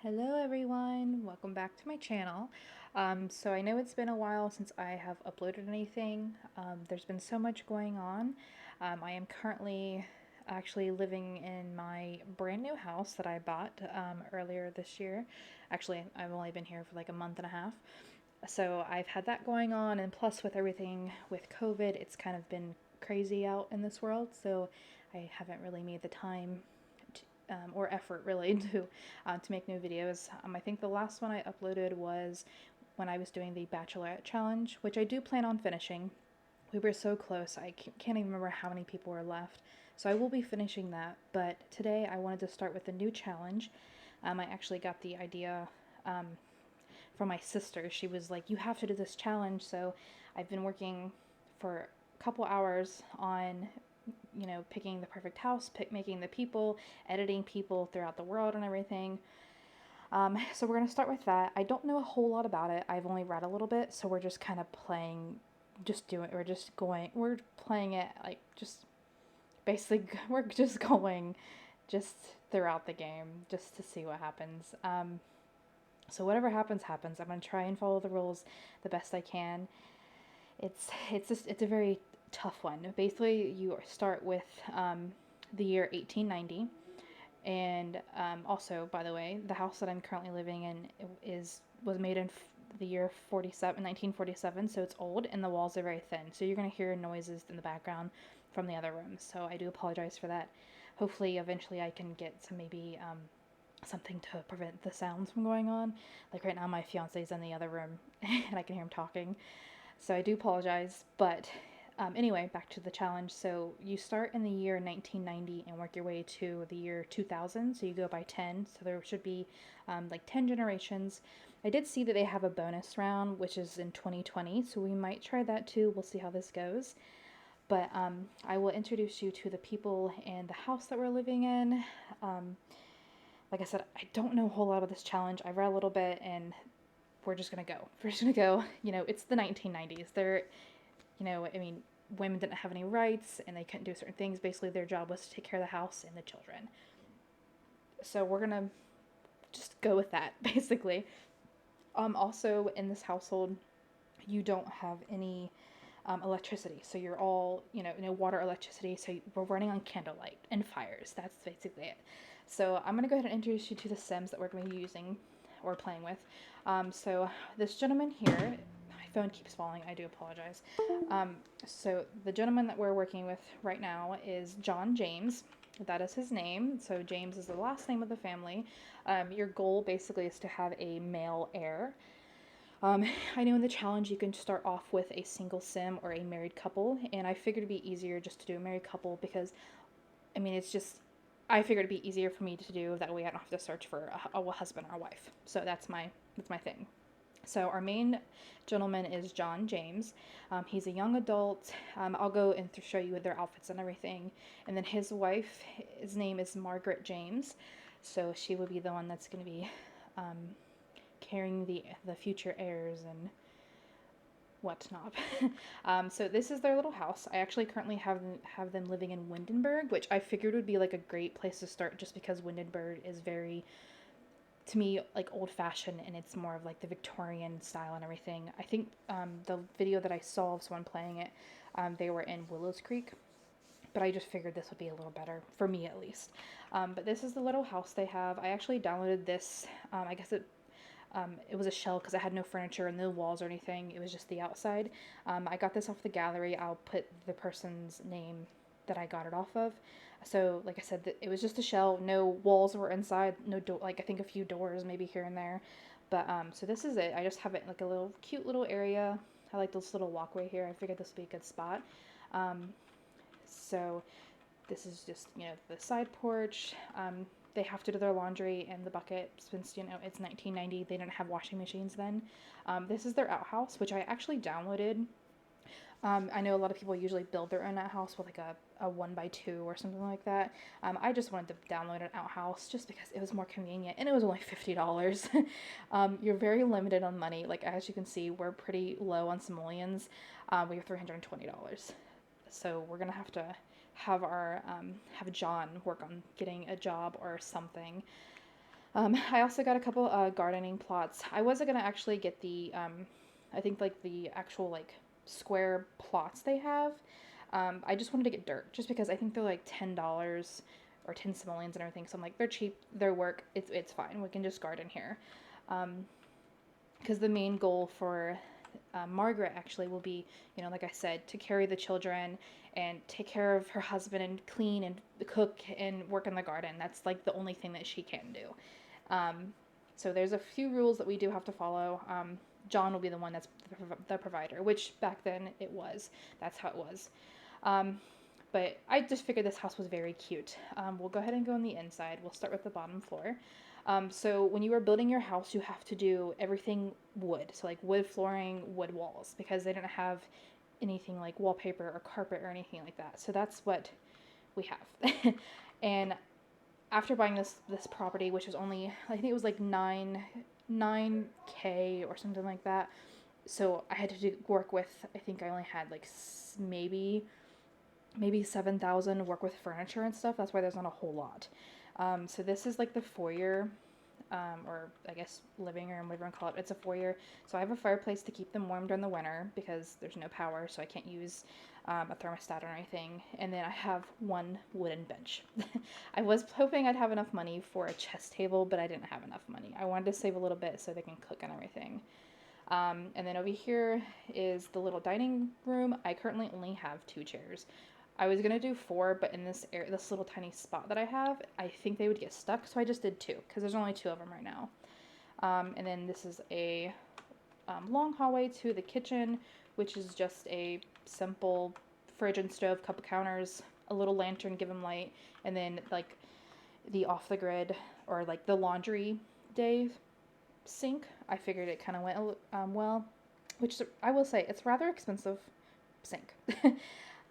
Hello everyone, welcome back to my channel. So I know it's been a while since I have uploaded anything. There's been so much going on. I am currently actually living in my brand new house that I bought earlier this year. Actually, I've only been here for like a month and a half. So I've had that going on, and plus with everything with COVID, it's kind of been crazy out in this world. So I haven't really made the time or effort really to make new videos. I think the last one I uploaded was when I was doing the Bachelorette challenge, which I do plan on finishing. We were so close, I can't even remember how many people were left. So I will be finishing that, but today I wanted to start with a new challenge. I actually got the idea um, from my sister. She was like, "You have to do this challenge." So I've been working for a couple hours on picking the perfect house, making the people, editing people throughout the world and everything. So we're gonna start with that. I don't know a whole lot about it. I've only read a little bit, so we're just kind of playing, we're playing it like just basically, we're just going just throughout the game just to see what happens. So whatever happens, happens. I'm gonna try and follow the rules the best I can. It's a very tough one. Basically, you start with the year 1890, and also, by the way, the house that I'm currently living in was made in the year 1947, so it's old, and the walls are very thin. So you're gonna hear noises in the background from the other rooms. So I do apologize for that. Hopefully, eventually, I can get some maybe something to prevent the sounds from going on. Like right now, my fiance's in the other room, and I can hear him talking. So I do apologize, but anyway, back to the challenge. So you start in the year 1990 and work your way to the year 2000. So you go by 10. So there should be like 10 generations. I did see that they have a bonus round, which is in 2020. So we might try that too. We'll see how this goes. But I will introduce you to the people and the house that we're living in. Um, like I said, I don't know a whole lot about this challenge. I read a little bit and we're just gonna go. We're just gonna go. It's the 1990s. I mean, women didn't have any rights and they couldn't do certain things. Basically, their job was to take care of the house and the children. So we're gonna just go with that, basically. Also, in this household, you don't have any electricity. So you're all, no water, electricity. So we're running on candlelight and fires. That's basically it. So I'm gonna go ahead and introduce you to the Sims that we're gonna be using or playing with. So this gentleman here, my phone keeps falling. I do apologize. So the gentleman that we're working with right now is John James. That is his name. So James is the last name of the family. Your goal basically is to have a male heir. I know in the challenge you can start off with a single sim or a married couple, and I figured it'd be easier just to do a married couple because, I mean, I figured it'd be easier for me to do that way. I don't have to search for a husband or a wife. So that's my thing. So our main gentleman is John James. He's a young adult. I'll go and show you their outfits and everything. And then his wife, his name is Margaret James. So she would be the one that's going to be um, carrying the future heirs and whatnot. So this is their little house. I actually currently have them living in Windenburg, which I figured would be like a great place to start, just because Windenburg is very, to me, like old fashioned, and it's more of like the Victorian style and everything. I think the video that I saw of someone playing it, they were in Willows Creek, but I just figured this would be a little better for me at least. But this is the little house they have. I actually downloaded this. I guess it was a shell because it had no furniture and no walls or anything. It was just the outside. I got this off the gallery. I'll put the person's name that I got it off of. So, like I said, it was just a shell. No walls were inside. No door. Like I think a few doors maybe here and there. But so this is it. I just have it in like a little cute little area. I like this little walkway here. I figured this would be a good spot. Um, so this is just the side porch. They have to do their laundry in the bucket since it's 1990. They didn't have washing machines then. This is their outhouse, which I actually downloaded. I know a lot of people usually build their own outhouse with like a 1x2 or something like that. I just wanted to download an outhouse just because it was more convenient, and it was only $50. You're very limited on money. Like as you can see, we're pretty low on simoleons. We have $320. So we're gonna have to have John work on getting a job or something. I also got a couple gardening plots. I wasn't gonna actually get the I think like the actual like square plots they have. I just wanted to get dirt just because I think they're like $10 or 10 simoleons and everything. So I'm like, they're cheap, they're work, it's fine. We can just garden here. Because the main goal for Margaret actually will be, like I said, to carry the children and take care of her husband and clean and cook and work in the garden. That's like the only thing that she can do. Um, so there's a few rules that we do have to follow. John will be the one that's the provider, which back then it was. That's how it was. Um, but I just figured this house was very cute. We'll go ahead and go on the inside. We'll start with the bottom floor. So when you are building your house, you have to do everything wood. So like wood flooring, wood walls, because they didn't have anything like wallpaper or carpet or anything like that. So that's what we have. And after buying this property, which was only, I think it was like 9K or something like that. So I had to work with, I think I only had like maybe 7,000 work with furniture and stuff. That's why there's not a whole lot. So this is like the foyer, or I guess living room, whatever you call it. It's a foyer. So I have a fireplace to keep them warm during the winter because there's no power, so I can't use a thermostat or anything. And then I have one wooden bench. I was hoping I'd have enough money for a chess table, but I didn't have enough money. I wanted to save a little bit so they can cook and everything. And then over here is the little dining room. I currently only have 2 chairs. I was gonna do 4, but in this little tiny spot that I have, I think they would get stuck, so I just did 2 because there's only 2 of them right now. And then this is a long hallway to the kitchen, which is just a simple fridge and stove, couple counters, a little lantern, give them light, and then like the off the grid or like the laundry day sink. I figured it kind of went well, which I will say it's rather expensive sink.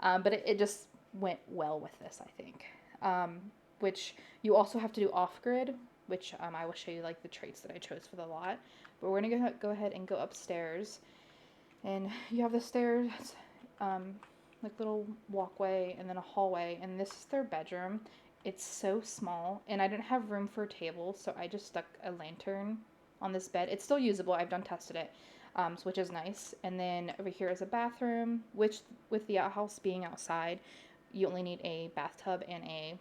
But it just went well with this, I think. Which you also have to do off grid, which I will show you like the traits that I chose for the lot. But we're gonna go ahead and go upstairs, and you have the stairs, like little walkway, and then a hallway, and this is their bedroom. It's so small, and I didn't have room for a table, so I just stuck a lantern on this bed. It's still usable. I've done tested it, which is nice. And then over here is a bathroom, which with the outhouse being outside, you only need a bathtub and a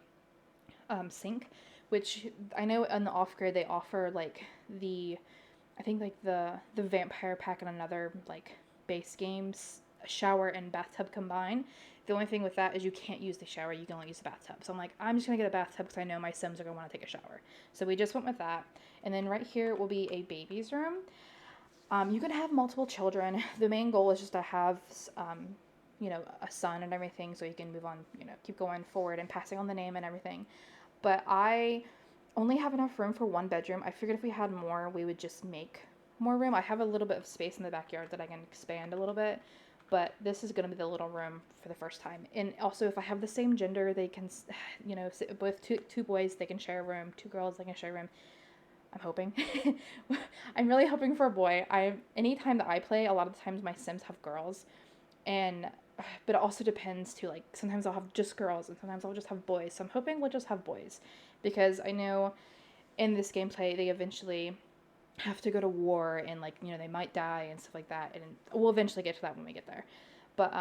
sink, which I know on the off grid they offer like I think like the vampire pack and another like base games shower and bathtub combined. The only thing with that is you can't use the shower, you can only use the bathtub. So I'm like, I'm just gonna get a bathtub because I know my Sims are gonna want to take a shower. So we just went with that. And then right here will be a baby's room. You can have multiple children. The main goal is just to have, a son and everything, so you can move on, keep going forward and passing on the name and everything. But I only have enough room for 1 bedroom. I figured if we had more, we would just make more room. I have a little bit of space in the backyard that I can expand a little bit, but this is going to be the little room for the first time. And also, if I have the same gender, they can, both two boys, they can share a room. 2 girls, they can share a room. I'm hoping. I'm really hoping for a boy. Anytime that I play, a lot of the times my Sims have girls, and but it also depends too. Like sometimes I'll have just girls, and sometimes I'll just have boys. So I'm hoping we'll just have boys, because I know in this gameplay they eventually have to go to war, and like they might die and stuff like that. And we'll eventually get to that when we get there. But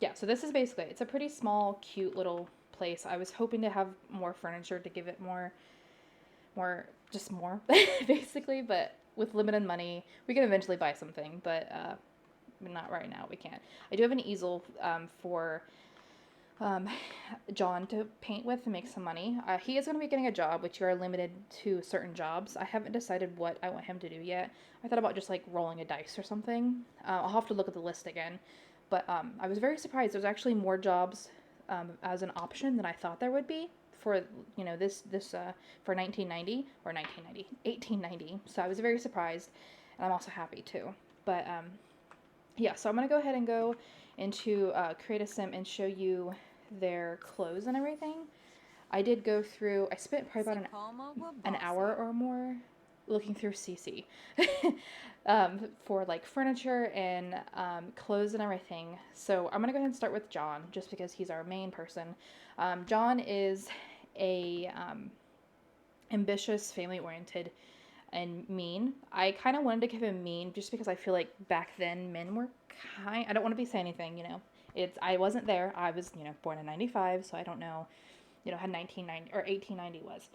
yeah. So this is basically it's a pretty small, cute little place. I was hoping to have more furniture to give it more basically, but with limited money we can eventually buy something, but not right now, we can't. I do have an easel for John to paint with and make some money. He is going to be getting a job, which you are limited to certain jobs. I haven't decided what I want him to do yet. I thought about just like rolling a dice or something. I'll have to look at the list again, but I was very surprised there's actually more jobs as an option than I thought there would be for this for 1990 or 1990 1890. So I was very surprised, and I'm also happy too. But yeah, so I'm gonna go ahead and go into Create a Sim and show you their clothes and everything. I did go through. I spent probably about an hour or more looking through CC for like furniture and clothes and everything. So I'm gonna go ahead and start with John, just because he's our main person. John is a ambitious, family-oriented, and mean. I kind of wanted to give him mean just because I feel like back then men were I don't want to be saying anything, I wasn't there. I was, born in 95, so I don't know, how 1990 or 1890 was.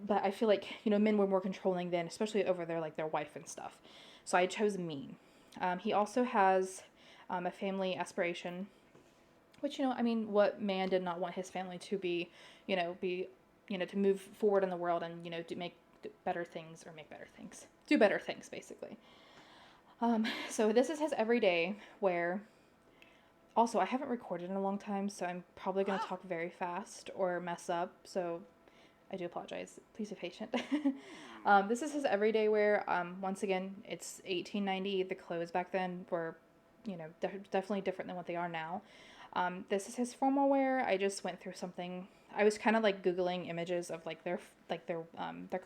But I feel like, men were more controlling then, especially over their wife and stuff. So I chose mean. He also has a family aspiration, which, what man did not want his family to be, to move forward in the world and, to make better things or make better things, do better things, basically. So this is his everyday wear. Also, I haven't recorded in a long time, so I'm probably going to talk very fast or mess up, so I do apologize. Please be patient. This is his everyday wear. Once again, it's 1890. The clothes back then were, definitely different than what they are now. This is his formal wear. I just went through something. I was kind of like Googling images of their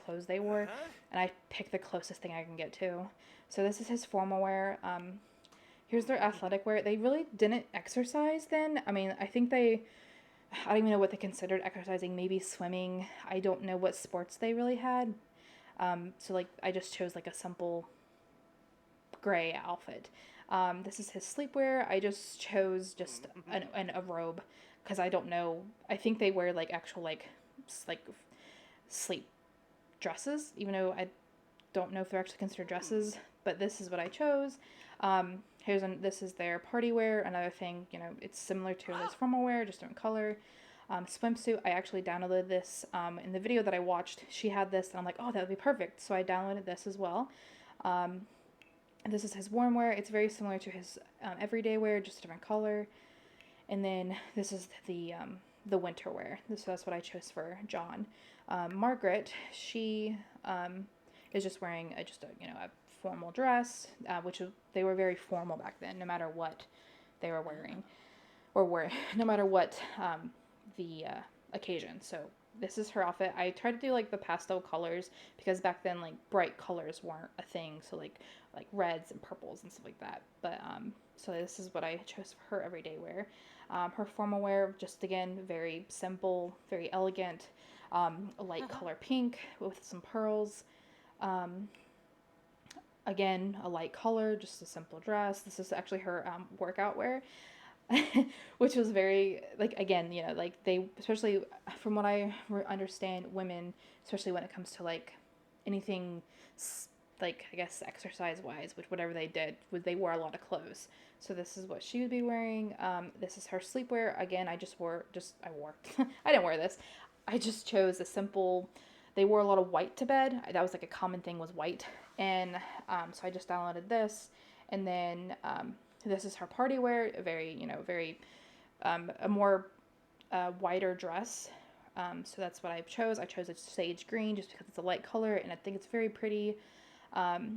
clothes they wore, and I picked the closest thing I can get to. So this is his formal wear. Here's their athletic wear. They really didn't exercise then. I mean, I don't even know what they considered exercising. Maybe swimming. I don't know what sports they really had. So I just chose a simple gray outfit. This is his sleepwear. I just chose just a robe because I don't know. I think they wear actual sleep dresses, even though I don't know if they're actually considered dresses. But this is what I chose. This is their party wear. Another thing, it's similar to this formal wear, just different color. Swimsuit. I actually downloaded this in the video that I watched. She had this, and I'm like, oh, that would be perfect. So I downloaded this as well. This is his warm wear. It's very similar to his everyday wear, just a different color. And then this is the winter wear. So that's what I chose for John. Margaret, she is just wearing a formal dress, they were very formal back then, no matter what they were wearing, no matter what the occasion. So this is her outfit. I tried to do the pastel colors because back then bright colors weren't a thing. So like reds and purples and stuff like that. But so this is what I chose for her everyday wear. Her formal wear, just again, very simple, very elegant. A light color pink with some pearls. Again, a light color, just a simple dress. This is actually her workout wear, which was very, again, they, especially from what I understand, women, especially when it comes to anything, I guess exercise-wise, whatever they did, they wore a lot of clothes. So this is what she would be wearing. This is her sleepwear. Again, I didn't wear this. I just chose a simple, they wore a lot of white to bed. That was a common thing, was white. And so I just downloaded this. And then this is her party wear, a very, a more whiter dress. So that's what I chose. I chose a sage green just because it's a light color and I think it's very pretty.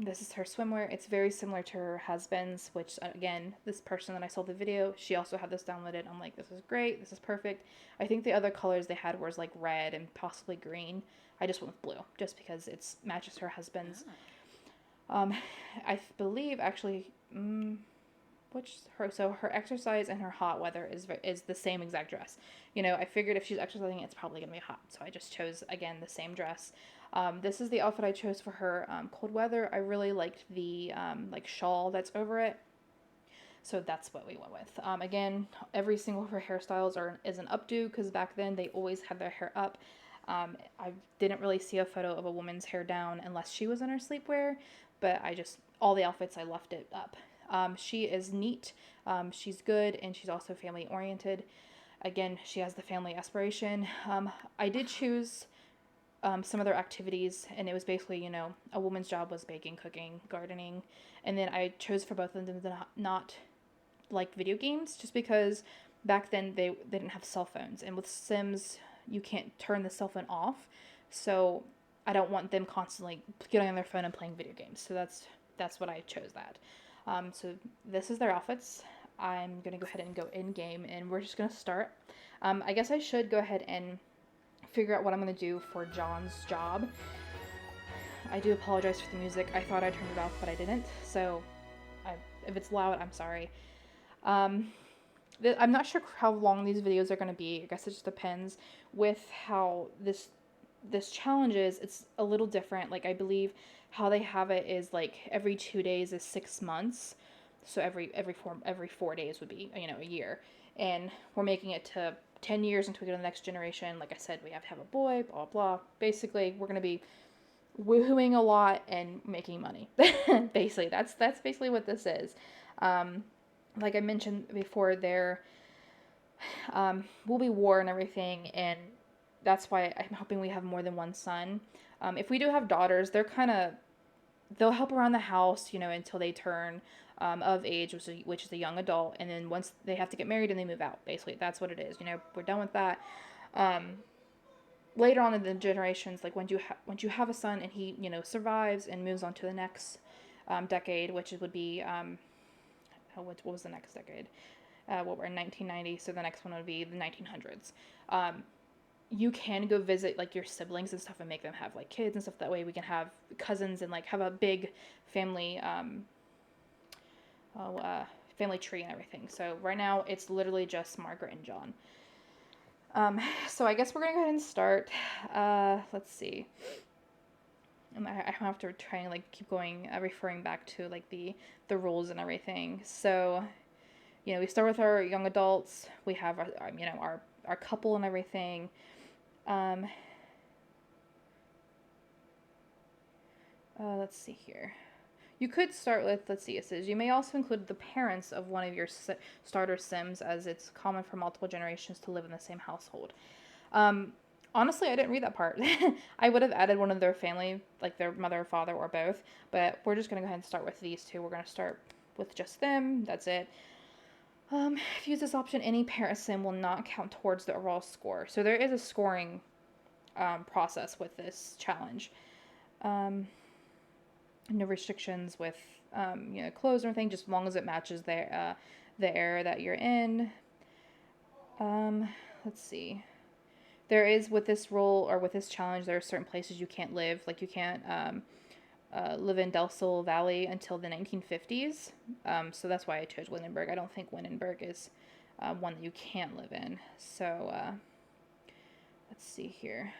This is her swimwear. It's very similar to her husband's, which again, this person that I saw the video, she also had this downloaded. I'm like, this is great. This is perfect. I think the other colors they had was red and possibly green. I just went with blue just because it matches her husband's. I believe actually, her exercise and her hot weather is the same exact dress. I figured if she's exercising, it's probably gonna be hot. So I just chose again the same dress. This is the outfit I chose for her cold weather. I really liked the shawl that's over it. So that's what we went with. Again, every single of her hairstyles is an updo because back then they always had their hair up. I didn't really see a photo of a woman's hair down unless she was in her sleepwear, but all the outfits I left it up. She is neat, she's good, and she's also family oriented. Again, she has the family aspiration. I did choose some of their activities, and it was basically, a woman's job was baking, cooking, gardening, and then I chose for both of them to not like video games, just because back then they didn't have cell phones, and with Sims, you can't turn the cell phone off, so I don't want them constantly getting on their phone and playing video games, so that's what I chose that. So this is their outfits. I'm going to go ahead and go in-game, and we're just going to start. I guess I should go ahead and figure out what I'm going to do for John's job. I do apologize for the music. I thought I turned it off, but I didn't, so if it's loud, I'm sorry. I'm not sure how long these videos are going to be. I guess it just depends with how this this challenge is, it's a little different. Like, I believe how they have it is like every 2 days is 6 months. So every 4 days would be, a year. And we're making it to 10 years until we go to the next generation. Like I said, we have to have a boy, blah, blah. Basically, we're going to be woohooing a lot and making money. Basically, that's basically what this is. Um, like I mentioned before, there will be war and everything, and that's why I'm hoping we have more than one son. If we do have daughters, they'll help around the house, until they turn of age, which is a young adult, and then once they have to get married and they move out. Basically, that's what it is. We're done with that. Um, Later on in the generations, like once you have a son and he survives and moves on to the next decade, which would be what was the next decade? Well, we're in 1990, so the next one would be the 1900s. You can go visit like your siblings and stuff and make them have like kids and stuff. That way we can have cousins and like have a big family family tree and everything. So right now it's literally just Margaret and John. So I guess we're gonna go ahead and start. Let's see. I have to try and like keep going, referring back to like the rules and everything. So, we start with our young adults. We have our couple and everything. Let's see here. You could start with, let's see, it says, you may also include the parents of one of your starter Sims, as it's common for multiple generations to live in the same household. Honestly, I didn't read that part. I would have added one of their family, like their mother or father or both, but we're just going to go ahead and start with these two. We're going to start with just them. That's it. If you use this option, any parent Sim will not count towards the overall score. So there is a scoring process with this challenge. No restrictions with clothes or anything, just as long as it matches the area that you're in. Let's see. There is, with this rule or with this challenge, there are certain places you can't live. Like you can't live in Del Sol Valley until the 1950s. So that's why I chose Windenburg. I don't think Windenburg is one that you can't live in. So let's see here.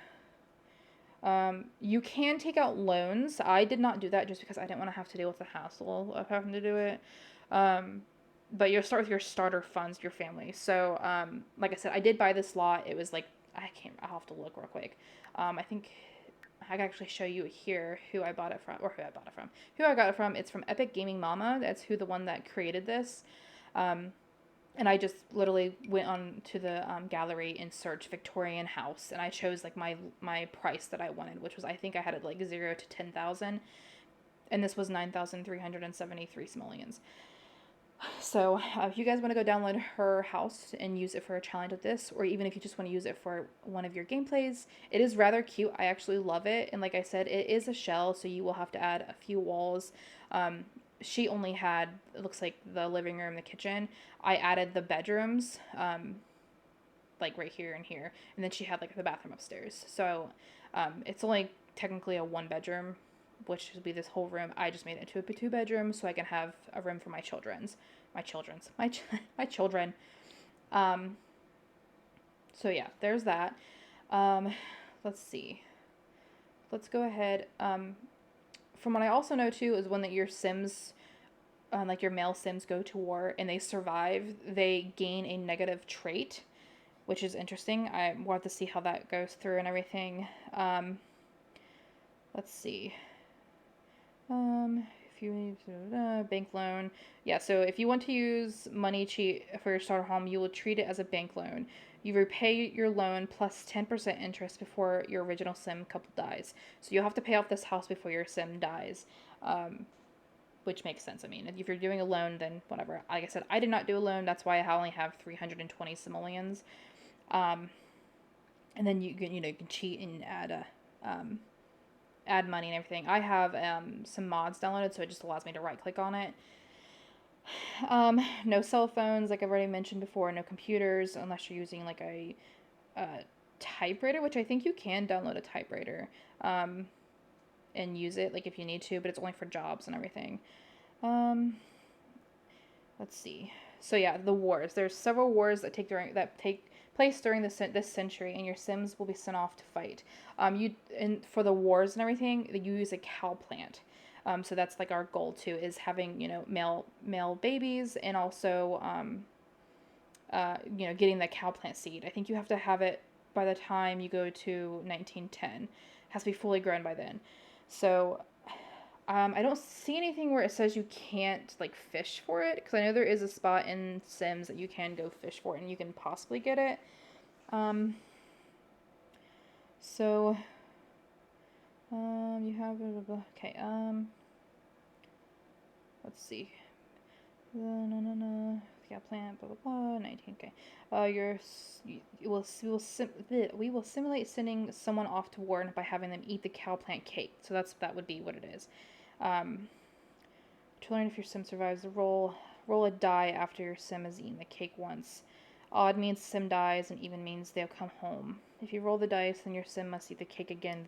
You can take out loans. I did not do that just because I didn't want to have to deal with the hassle of having to do it. But you'll start with your starter funds, your family. So, like I said, I did buy this lot. It was like, I'll have to look real quick. I think I can actually show you here who I got it from. It's from Epic Gaming Mama. That's the one that created this. And I just literally went on to the gallery and searched Victorian house, and I chose like my price that I wanted, which was, I think I had it like 0 to 10,000, and this was 9,373 simoleons. So if you guys want to go download her house and use it for a challenge like this, or even if you just want to use it for one of your gameplays, it is rather cute. I actually love it, and like I said, it is a shell, so you will have to add a few walls. She only had, it looks like, the living room, the kitchen. I added the bedrooms, like right here and here, and then she had like the bathroom upstairs. So it's only technically a 1 bedroom, which would be this whole room. I just made it into a 2 bedroom so I can have a room for my children. So yeah, there's that. Let's see. Let's go ahead. From what I also know too is when that your Sims, like your male Sims, go to war and they survive, they gain a negative trait, which is interesting. We'll have to see how that goes through and everything. Let's see. If you need bank loan, yeah. So if you want to use money for your starter home, you will treat it as a bank loan. You repay your loan plus 10% interest before your original Sim couple dies. So you'll have to pay off this house before your Sim dies, which makes sense. I mean, if you're doing a loan, then whatever. Like I said, I did not do a loan. That's why I only have 320 simoleons. And then you can cheat and add money and everything. I have some mods downloaded, so it just allows me to right click on it. No cell phones, like I've already mentioned before. No computers, unless you're using like a typewriter, which I think you can download a typewriter and use it, like if you need to, but it's only for jobs and everything. Let's see. So yeah, the wars. There's several wars that take place during this century, and your Sims will be sent off to fight. For the wars and everything, you use a cow plant. So that's like our goal too, is having, male babies, and also getting the cow plant seed. I think you have to have it by the time you go to 1910. It has to be fully grown by then. So I don't see anything where it says you can't like fish for it, because I know there is a spot in Sims that you can go fish for it and you can possibly get it. So you have okay. Let's see. No. Yeah, plant, blah, blah, blah, 19, okay. We will simulate sending someone off to war by having them eat the cow plant cake. So that would be what it is. To learn if your sim survives the roll a die after your sim has eaten the cake once. Odd means sim dies, and even means they'll come home. If you roll the dice, then your sim must eat the cake again,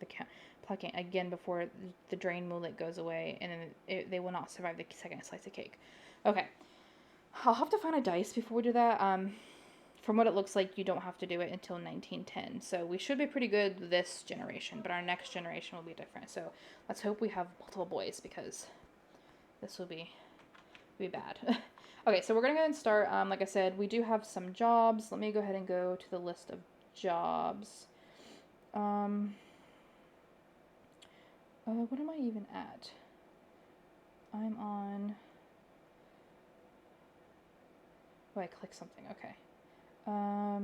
plucking again before the drain mullet goes away, and then they will not survive the second slice of cake. Okay. I'll have to find a dice before we do that. From what it looks like, you don't have to do it until 1910. So we should be pretty good this generation, but our next generation will be different. So let's hope we have multiple boys, because this will be bad. Okay, so we're going to go ahead and start. Like I said, we do have some jobs. Let me go ahead and go to the list of jobs. What am I even at? I'm on... Oh, I click something. Okay. Blah,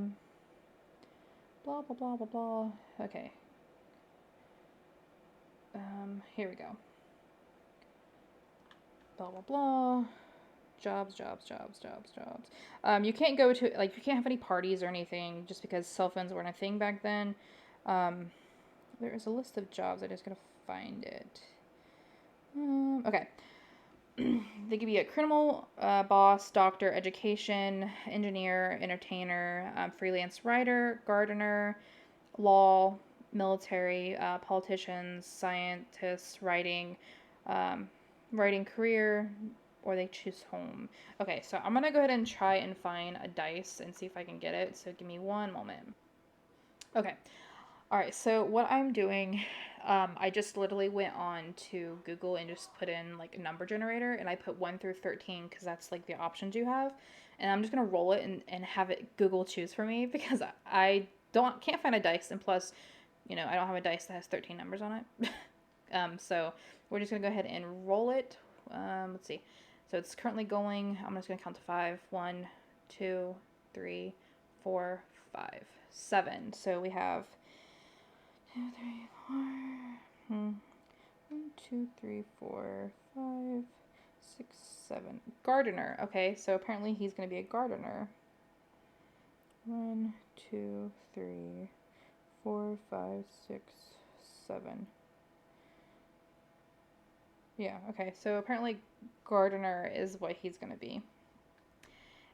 blah, blah, blah, blah. Okay. Here we go. Blah, blah, blah. Jobs. You can't go to, like, you can't have any parties or anything just because cell phones weren't a thing back then. There is a list of jobs. I just gotta find it. Okay. They give you a criminal, boss, doctor, education, engineer, entertainer, freelance writer, gardener, law, military, politicians, scientists, writing career, or they choose home. Okay, so I'm gonna go ahead and try and find a dice and see if I can get it. So give me one moment. Okay. All right, so what I'm doing, I just literally went on to Google and just put in like a number generator, and I put 1 through 13 because that's like the options you have. And I'm just gonna roll it and have it Google choose for me, because I can't find a dice, and plus, I don't have a dice that has 13 numbers on it. So we're just gonna go ahead and roll it. Let's see. So it's currently going. I'm just gonna count to 5. 1, 2, 3, 4, 5, 7. So we have 2, 3, 4. 1, 2, 3, 4, 5, 6, 7. Gardener. Okay, so apparently he's going to be a gardener. 1, 2, 3, 4, 5, 6, 7. Yeah, okay, so apparently gardener is what he's going to be.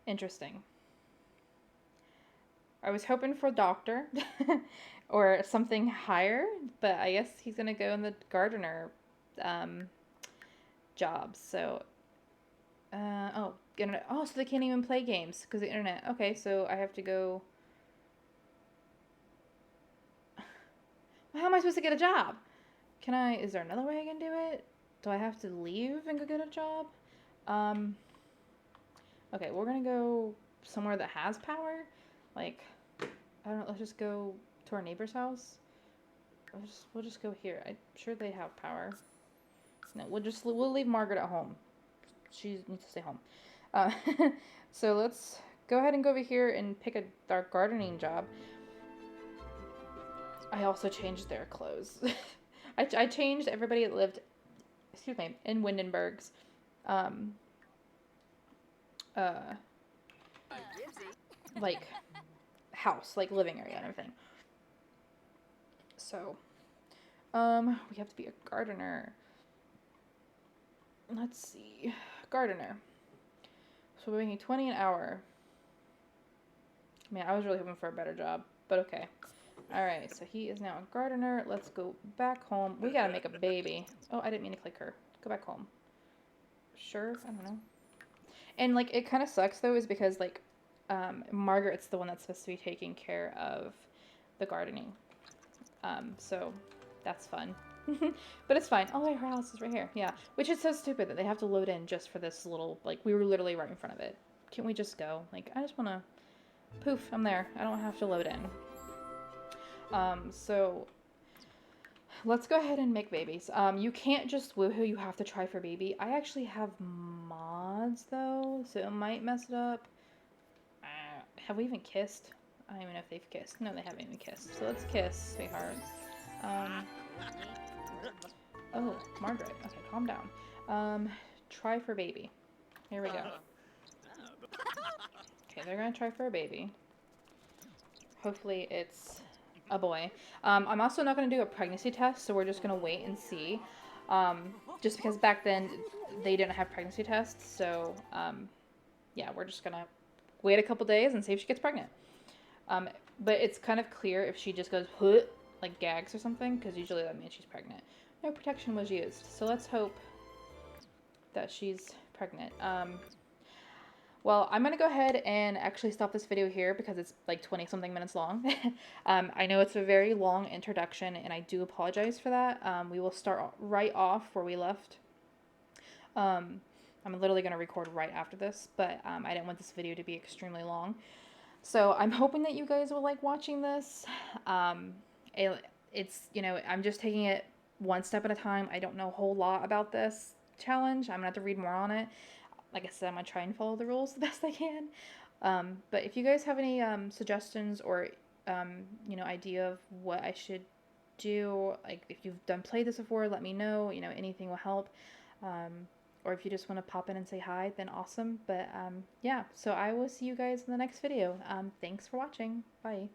Interesting. I was hoping for doctor or something higher, but I guess he's going to go in the gardener job. So, internet. Oh, so they can't even play games because of the internet. Okay, so I have to go. Well, how am I supposed to get a job? Is there another way I can do it? Do I have to leave and go get a job? Okay, we're going to go somewhere that has power. Like, I don't know, let's just go to our neighbor's house. We'll just go here. I'm sure they have power. No, we'll leave Margaret at home. She needs to stay home. So let's go ahead and go over here and pick our gardening job. I also changed their clothes. I changed everybody that lived, in Windenburg's, like, house, like living area and everything. So, we have to be a gardener. Let's see, gardener. So we're making 20 an hour. Man, I was really hoping for a better job, but okay. Alright, so he is now a gardener. Let's go back home. We gotta make a baby. Oh, I didn't mean to click her. Go back home. Sure, I don't know. And, like, it kind of sucks, though, is because, like, Margaret's the one that's supposed to be taking care of the gardening. So that's fun. But it's fine. Oh, wait, her house is right here. Yeah. Which is so stupid that they have to load in just for this little, like, we were literally right in front of it. Can't we just go? Like, I just want to, poof, I'm there. I don't have to load in. So let's go ahead and make babies. You can't just woohoo, you have to try for baby. I actually have mods, though, so it might mess it up. Have we even kissed? I don't even know if they've kissed. No, they haven't even kissed. So let's kiss, sweetheart. Um, oh, Margaret. Okay, calm down. Try for baby. Here we go. Okay, they're gonna try for a baby. Hopefully it's a boy. I'm also not gonna do a pregnancy test, so we're just gonna wait and see. Just because back then they didn't have pregnancy tests, so yeah, we're just gonna wait a couple days and see if she gets pregnant. But it's kind of clear if she just goes like gags or something, because usually that means she's pregnant. No protection was used, so let's hope that she's pregnant. Well, I'm gonna go ahead and actually stop this video here because it's like 20 something minutes long. I know it's a very long introduction and I do apologize for that. We will start right off where we left. I'm literally gonna record right after this, but I didn't want this video to be extremely long. So I'm hoping that you guys will like watching this. It's, you know, I'm just taking it one step at a time. I don't know a whole lot about this challenge. I'm gonna have to read more on it. Like I said, I'm gonna try and follow the rules the best I can. But if you guys have any suggestions or you know, idea of what I should do, like if you've played this before, let me know. You know, anything will help. Or if you just want to pop in and say hi, then awesome. But yeah, so I will see you guys in the next video. Thanks for watching. Bye.